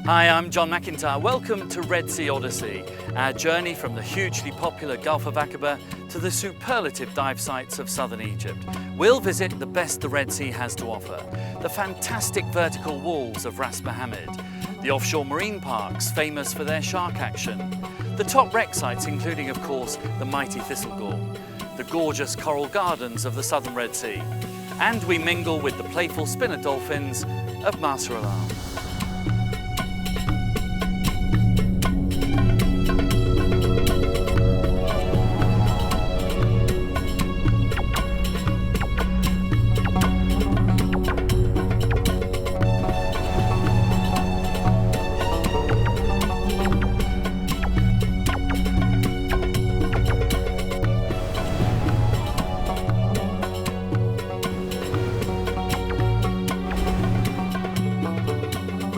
Hi, I'm John McIntyre. Welcome to Red Sea Odyssey, our journey from the hugely popular Gulf of Aqaba to the superlative dive sites of southern Egypt. We'll visit the best the Red Sea has to offer, the fantastic vertical walls of Ras Mohammed, the offshore marine parks famous for their shark action, the top wreck sites including, of course, the mighty Thistlegorm, the gorgeous coral gardens of the southern Red Sea, and we mingle with the playful spinner dolphins of Marsa Alam.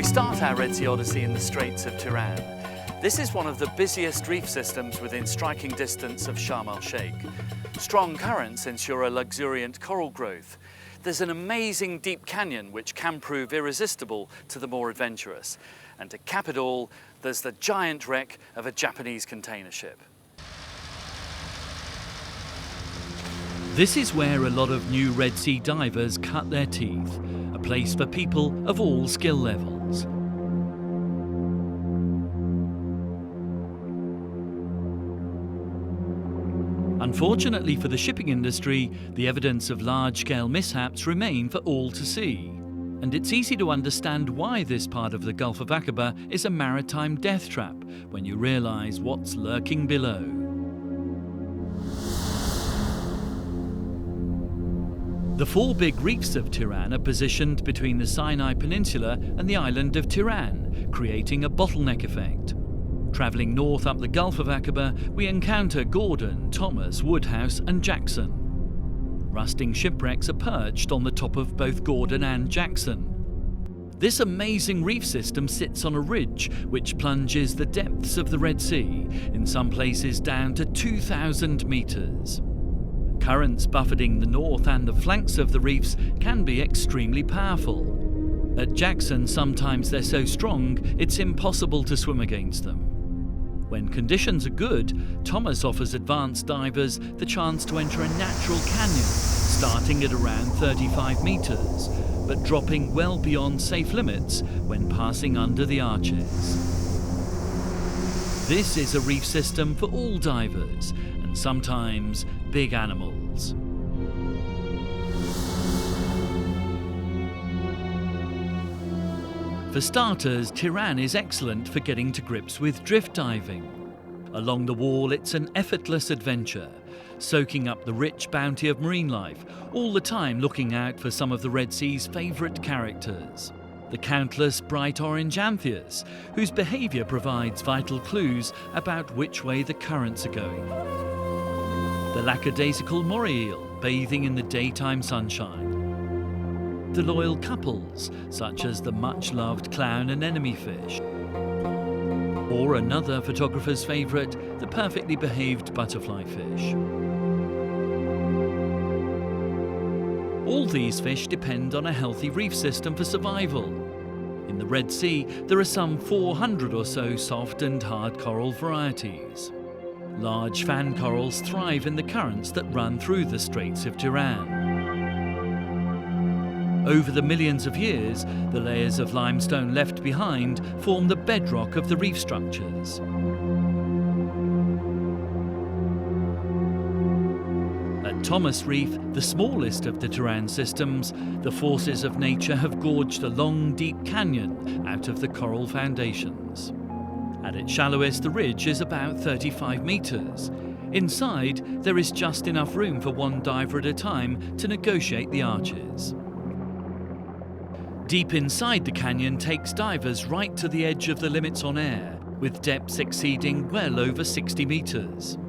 Start our Red Sea Odyssey in the Straits of Tiran. This is one of the busiest reef systems within striking distance of Sharm el-Sheikh. Strong currents ensure a luxuriant coral growth. There's an amazing deep canyon which can prove irresistible to the more adventurous. And to cap it all, there's the giant wreck of a Japanese container ship. This is where a lot of new Red Sea divers cut their teeth, a place for people of all skill levels. Unfortunately for the shipping industry, the evidence of large-scale mishaps remain for all to see. And it's easy to understand why this part of the Gulf of Aqaba is a maritime death trap when you realise what's lurking below. The four big reefs of Tiran are positioned between the Sinai Peninsula and the island of Tiran, creating a bottleneck effect. Travelling north up the Gulf of Aqaba, we encounter Gordon, Thomas, Woodhouse and Jackson. Rusting shipwrecks are perched on the top of both Gordon and Jackson. This amazing reef system sits on a ridge which plunges the depths of the Red Sea, in some places down to 2,000 metres. Currents buffeting the north and the flanks of the reefs can be extremely powerful. At Jackson, sometimes they're so strong it's impossible to swim against them. When conditions are good, Thomas offers advanced divers the chance to enter a natural canyon, starting at around 35 metres, but dropping well beyond safe limits when passing under the arches. This is a reef system for all divers, and sometimes big animals. For starters, Tiran is excellent for getting to grips with drift diving. Along the wall, it's an effortless adventure, soaking up the rich bounty of marine life, all the time looking out for some of the Red Sea's favourite characters. The countless bright orange antheas, whose behaviour provides vital clues about which way the currents are going. The lackadaisical moray eel, bathing in the daytime sunshine. The loyal couples, such as the much-loved clown anemone fish. Or another photographer's favourite, the perfectly behaved butterfly fish. All these fish depend on a healthy reef system for survival. In the Red Sea, there are some 400 or so soft and hard coral varieties. Large fan corals thrive in the currents that run through the Straits of Tiran. Over the millions of years, the layers of limestone left behind form the bedrock of the reef structures. At Thomas Reef, the smallest of the Tiran systems, the forces of nature have gorged a long, deep canyon out of the coral foundations. At its shallowest, the ridge is about 35 metres. Inside, there is just enough room for one diver at a time to negotiate the arches. Deep inside the canyon takes divers right to the edge of the limits on air, with depths exceeding well over 60 metres.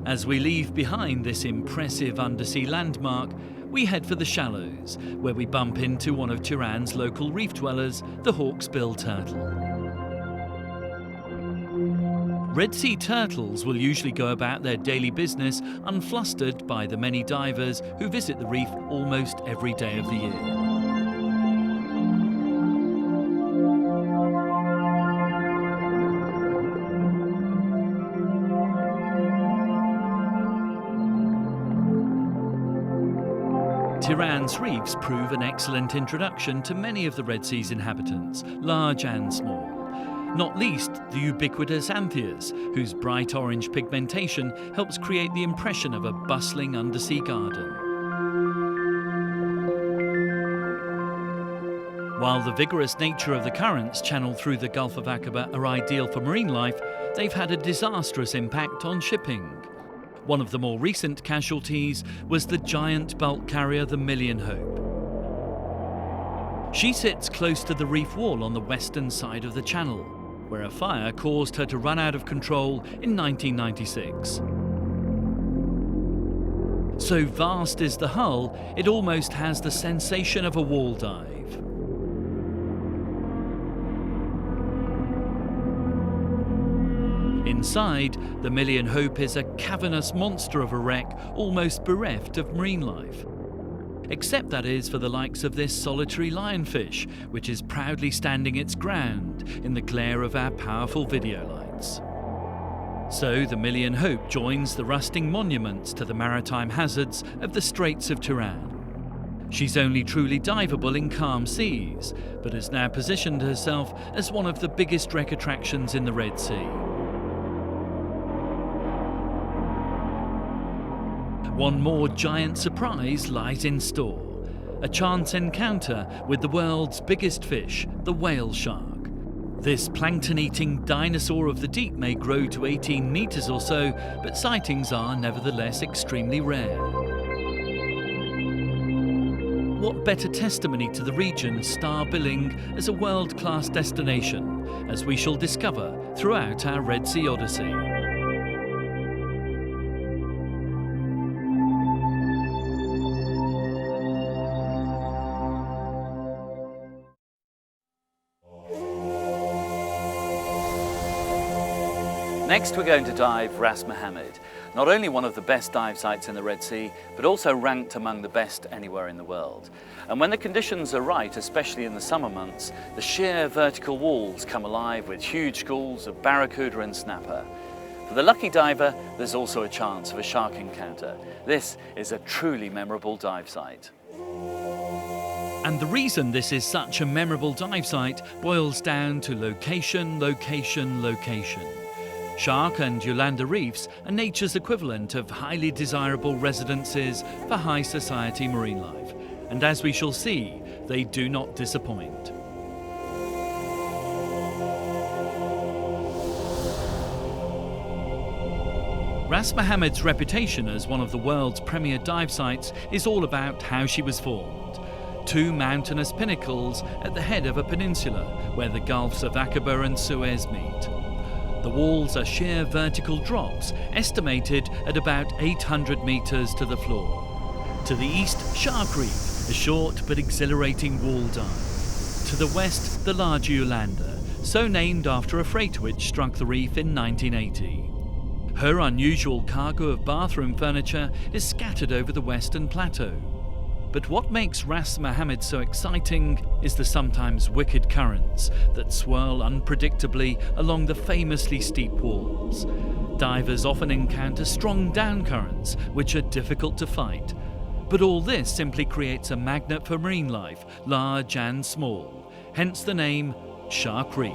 As we leave behind this impressive undersea landmark, we head for the shallows, where we bump into one of Tiran's local reef dwellers, the hawksbill turtle. Red Sea turtles will usually go about their daily business unflustered by the many divers who visit the reef almost every day of the year. Tiran's reefs prove an excellent introduction to many of the Red Sea's inhabitants, large and small. Not least the ubiquitous antheas, whose bright orange pigmentation helps create the impression of a bustling undersea garden. While the vigorous nature of the currents channeled through the Gulf of Aqaba are ideal for marine life, they've had a disastrous impact on shipping. One of the more recent casualties was the giant bulk carrier the Million Hope. She sits close to the reef wall on the western side of the channel, where a fire caused her to run out of control in 1996. So vast is the hull, it almost has the sensation of a wall dive. Inside, the Million Hope is a cavernous monster of a wreck, almost bereft of marine life. Except, that is, for the likes of this solitary lionfish, which is proudly standing its ground in the glare of our powerful video lights. So the Million Hope joins the rusting monuments to the maritime hazards of the Straits of Tiran. She's only truly diveable in calm seas, but has now positioned herself as one of the biggest wreck attractions in the Red Sea. One more giant surprise lies in store. A chance encounter with the world's biggest fish, the whale shark. This plankton-eating dinosaur of the deep may grow to 18 meters or so, but sightings are nevertheless extremely rare. What better testimony to the region star billing as a world-class destination, as we shall discover throughout our Red Sea Odyssey. Next, we're going to dive Ras Mohamed, not only one of the best dive sites in the Red Sea, but also ranked among the best anywhere in the world. And when the conditions are right, especially in the summer months, the sheer vertical walls come alive with huge schools of barracuda and snapper. For the lucky diver, there's also a chance of a shark encounter. This is a truly memorable dive site. And the reason this is such a memorable dive site boils down to location, location, location. Shark and Yolanda reefs are nature's equivalent of highly desirable residences for high society marine life. And as we shall see, they do not disappoint. Ras Mohammed's reputation as one of the world's premier dive sites is all about how she was formed. Two mountainous pinnacles at the head of a peninsula where the Gulfs of Aqaba and Suez meet. The walls are sheer vertical drops, estimated at about 800 meters to the floor. To the east, Shark Reef, a short but exhilarating wall dive. To the west, the larger Yolanda, so named after a freighter which struck the reef in 1980. Her unusual cargo of bathroom furniture is scattered over the western plateau. But what makes Ras Mohamed so exciting is the sometimes wicked currents that swirl unpredictably along the famously steep walls. Divers often encounter strong down currents, which are difficult to fight. But all this simply creates a magnet for marine life, large and small. Hence the name Shark Reef.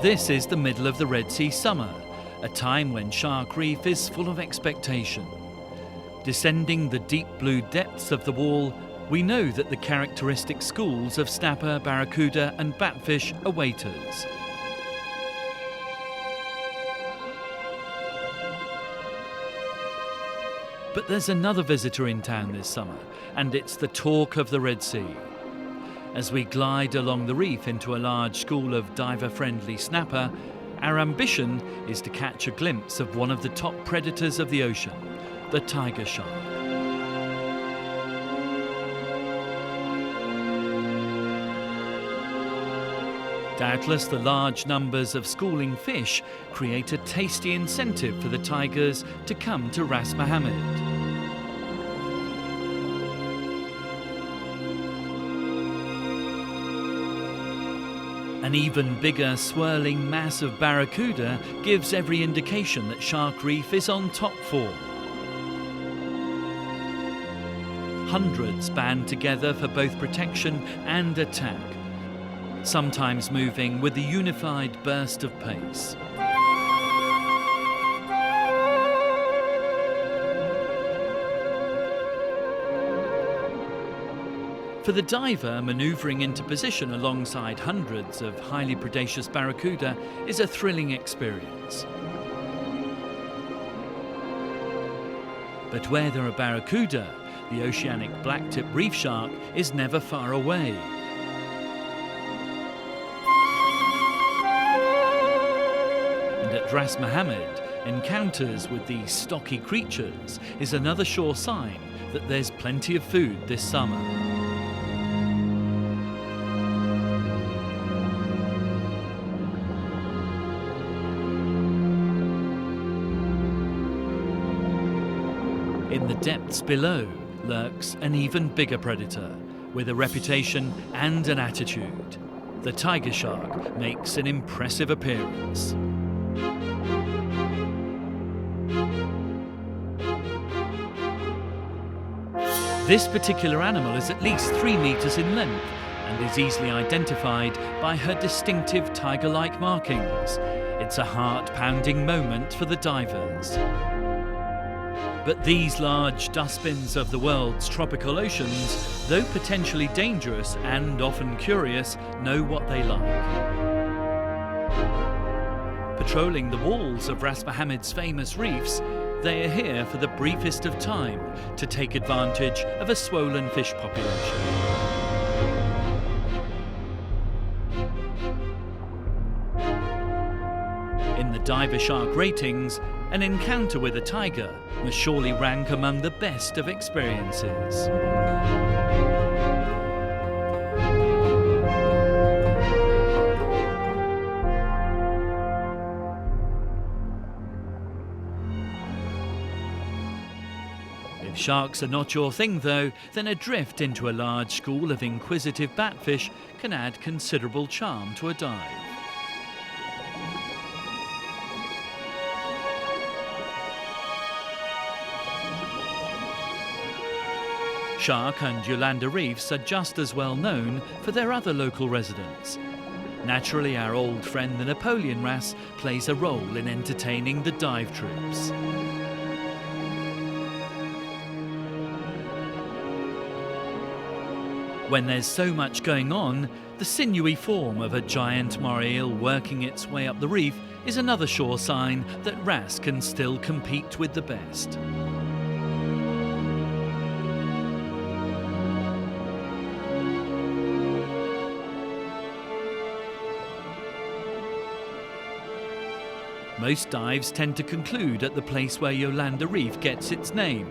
This is the middle of the Red Sea summer, a time when Shark Reef is full of expectation. Descending the deep blue depths of the wall, we know that the characteristic schools of snapper, barracuda and batfish await us. But there's another visitor in town this summer, and it's the talk of the Red Sea. As we glide along the reef into a large school of diver-friendly snapper, our ambition is to catch a glimpse of one of the top predators of the ocean, the tiger shark. Doubtless the large numbers of schooling fish create a tasty incentive for the tigers to come to Ras Mohamed. An even bigger swirling mass of barracuda gives every indication that Shark Reef is on top form. Hundreds band together for both protection and attack, sometimes moving with a unified burst of pace. For the diver, manoeuvring into position alongside hundreds of highly predaceous barracuda is a thrilling experience. But where there are barracuda, the oceanic blacktip reef shark is never far away. And at Ras Mohamed, encounters with these stocky creatures is another sure sign that there's plenty of food this summer. In the depths below lurks an even bigger predator with a reputation and an attitude. The tiger shark makes an impressive appearance. This particular animal is at least 3 meters in length and is easily identified by her distinctive tiger-like markings. It's a heart-pounding moment for the divers. But these large dustbins of the world's tropical oceans, though potentially dangerous and often curious, know what they like. Patrolling the walls of Ras Mohamed's famous reefs, they are here for the briefest of time to take advantage of a swollen fish population. In the diver shark ratings, an encounter with a tiger must surely rank among the best of experiences. If sharks are not your thing though, then a drift into a large school of inquisitive batfish can add considerable charm to a dive. Shark and Yolanda reefs are just as well known for their other local residents. Naturally, our old friend the Napoleon wrasse plays a role in entertaining the dive troops. When there's so much going on, the sinewy form of a giant moray eel working its way up the reef is another sure sign that wrasse can still compete with the best. Most dives tend to conclude at the place where Yolanda Reef gets its name,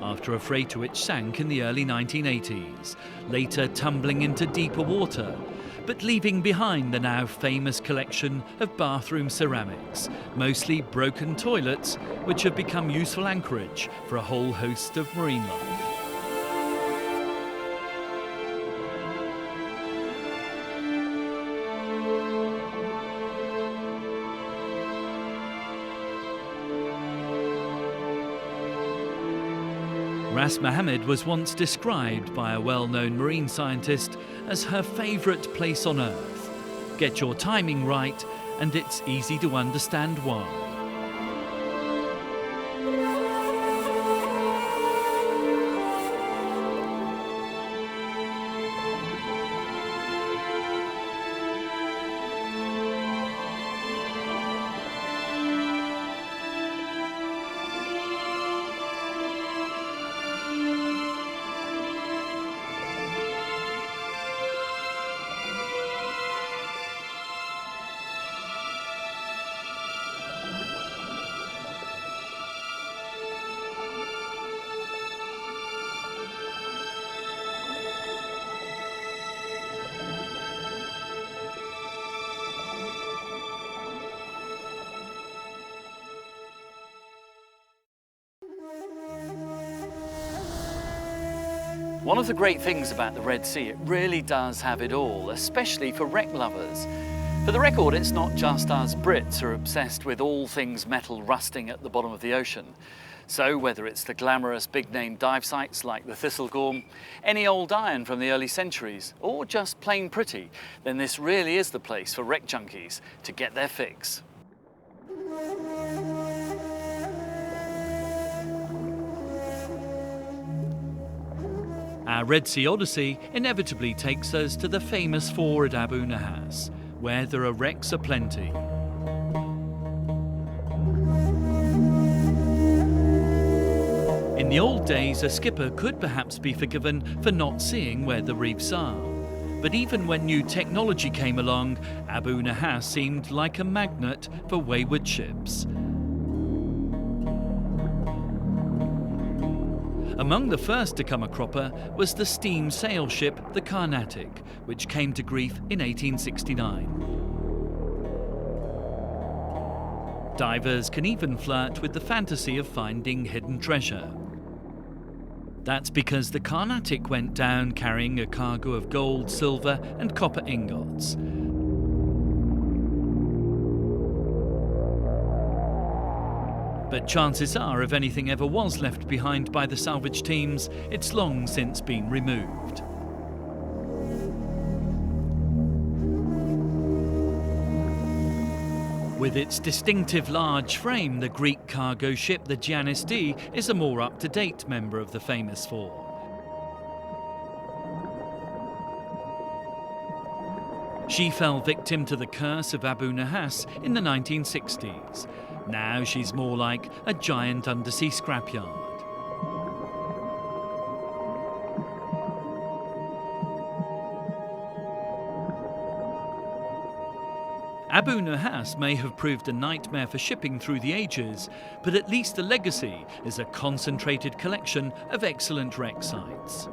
after a freighter which sank in the early 1980s, later tumbling into deeper water, but leaving behind the now famous collection of bathroom ceramics, mostly broken toilets, which have become useful anchorage for a whole host of marine life. Ras Mohamed was once described by a well-known marine scientist as her favourite place on Earth. Get your timing right, and it's easy to understand why. One of the great things about the Red Sea, it really does have it all, especially for wreck lovers. For the record, it's not just us Brits who are obsessed with all things metal rusting at the bottom of the ocean. So whether it's the glamorous big-name dive sites like the ⲫⲓⲟⲙ, any old iron from the early centuries, or just plain pretty, then this really is the place for wreck junkies to get their fix. Our Red Sea Odyssey inevitably takes us to the famous fort at Abu Nahas, where there are wrecks aplenty. In the old days, a skipper could perhaps be forgiven for not seeing where the reefs are. But even when new technology came along, Abu Nahas seemed like a magnet for wayward ships. Among the first to come a cropper was the steam sail ship the Carnatic, which came to grief in 1869. Divers can even flirt with the fantasy of finding hidden treasure. That's because the Carnatic went down carrying a cargo of gold, silver and copper ingots. But chances are, if anything ever was left behind by the salvage teams, it's long since been removed. With its distinctive large frame, the Greek cargo ship, the Giannis D, is a more up-to-date member of the famous four. She fell victim to the curse of Abu Nahas in the 1960s. Now she's more like a giant undersea scrapyard. Abu Nahas may have proved a nightmare for shipping through the ages, but at least the legacy is a concentrated collection of excellent wreck sites.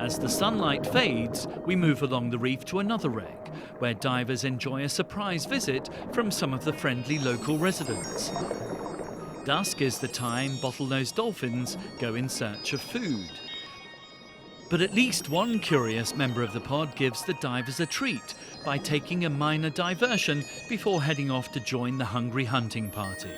As the sunlight fades, we move along the reef to another wreck, where divers enjoy a surprise visit from some of the friendly local residents. Dusk is the time bottlenose dolphins go in search of food. But at least one curious member of the pod gives the divers a treat by taking a minor diversion before heading off to join the hungry hunting party.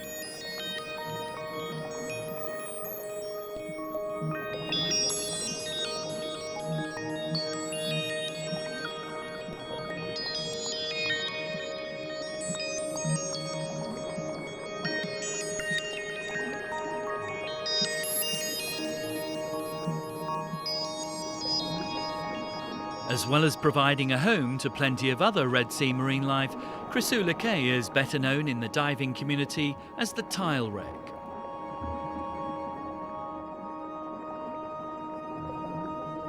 As well as providing a home to plenty of other Red Sea marine life, Qeyih is better known in the diving community as the Tile Wreck.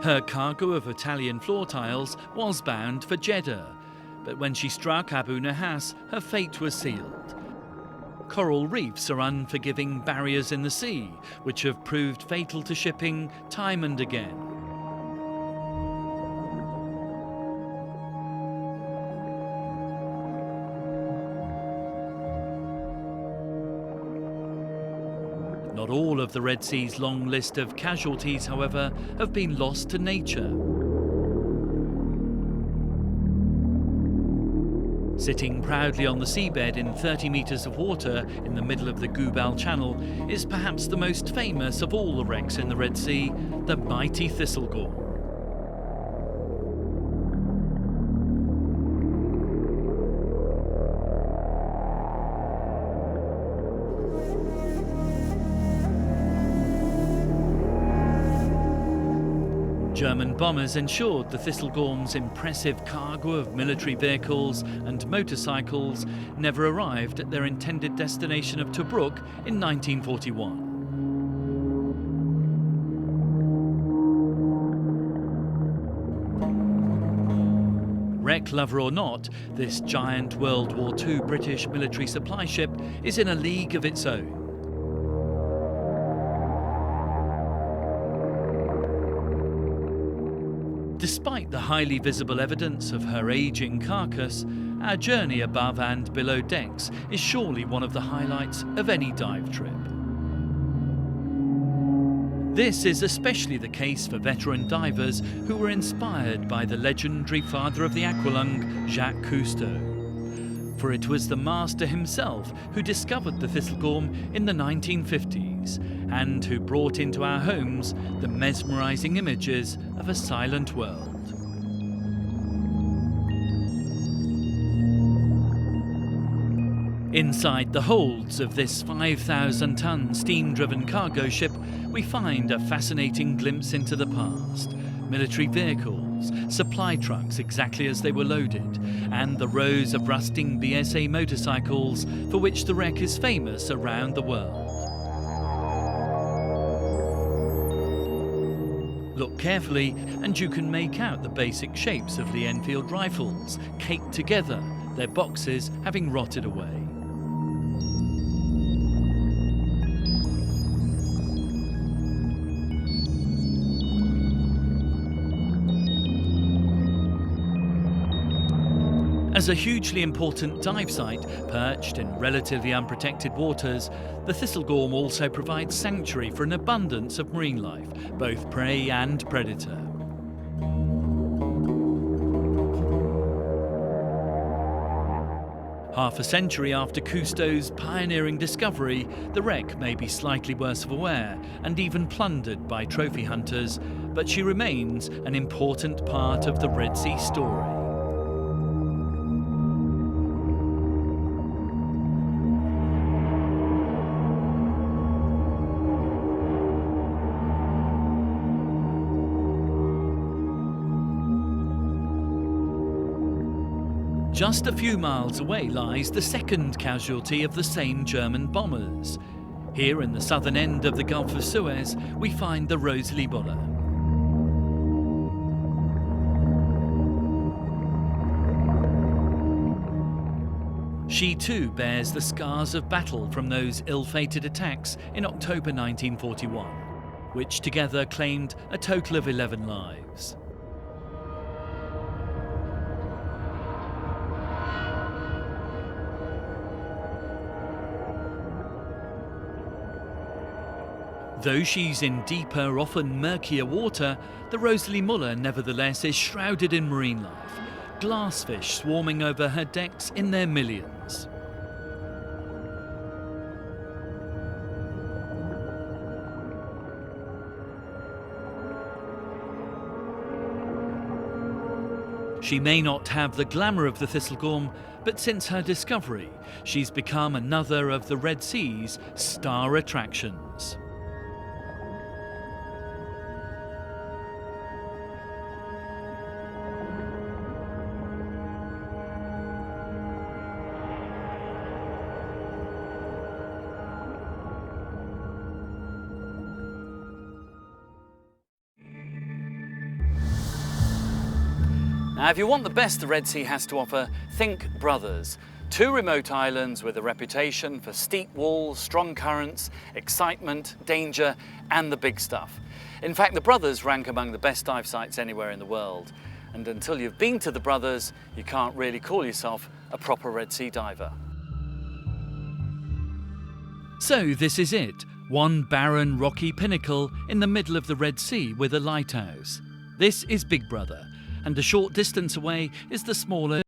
Her cargo of Italian floor tiles was bound for Jeddah, but when she struck Abu Nahas, her fate was sealed. Coral reefs are unforgiving barriers in the sea, which have proved fatal to shipping time and again. Not all of the Red Sea's long list of casualties, however, have been lost to nature. Sitting proudly on the seabed in 30 metres of water in the middle of the Gubal Channel is perhaps the most famous of all the wrecks in the Red Sea, the mighty ⲫⲓⲟⲙ. German bombers ensured the ⲫⲓⲟ's impressive cargo of military vehicles and motorcycles never arrived at their intended destination of Tobruk in 1941. Wreck lover or not, this giant World War II British military supply ship is in a league of its own. Despite the highly visible evidence of her aging carcass, Our journey above and below decks is surely one of the highlights of any dive trip. This is especially the case for veteran divers who were inspired by the legendary father of the aqualung, Jacques Cousteau. For it was the master himself who discovered the thistlegorm in the 1950s and who brought into our homes the mesmerising images of a silent world. Inside the holds of this 5,000-ton steam-driven cargo ship, we find a fascinating glimpse into the past. Military vehicles, supply trucks exactly as they were loaded, and the rows of rusting BSA motorcycles for which the wreck is famous around the world. Look carefully and you can make out the basic shapes of the Enfield rifles, caked together, their boxes having rotted away. As a hugely important dive site, perched in relatively unprotected waters, the thistlegorm also provides sanctuary for an abundance of marine life, both prey and predator. Half a century after Cousteau's pioneering discovery, the wreck may be slightly worse for wear and even plundered by trophy hunters, but she remains an important part of the Red Sea story. Just a few miles away lies the second casualty of the same German bombers. Here in the southern end of the Gulf of Suez, we find the Rosalie Muller. She too bears the scars of battle from those ill-fated attacks in October 1941, which together claimed a total of 11 lives. Though she's in deeper, often murkier water, the Rosalie Muller nevertheless is shrouded in marine life, glassfish swarming over her decks in their millions. She may not have the glamour of the thistlegorm, but since her discovery, she's become another of the Red Sea's star attractions. Now, if you want the best the Red Sea has to offer, think Brothers. Two remote islands with a reputation for steep walls, strong currents, excitement, danger, and the big stuff. In fact, the Brothers rank among the best dive sites anywhere in the world. And until you've been to the Brothers, you can't really call yourself a proper Red Sea diver. So this is it, one barren rocky pinnacle in the middle of the Red Sea with a lighthouse. This is Big Brother, and a short distance away is the smaller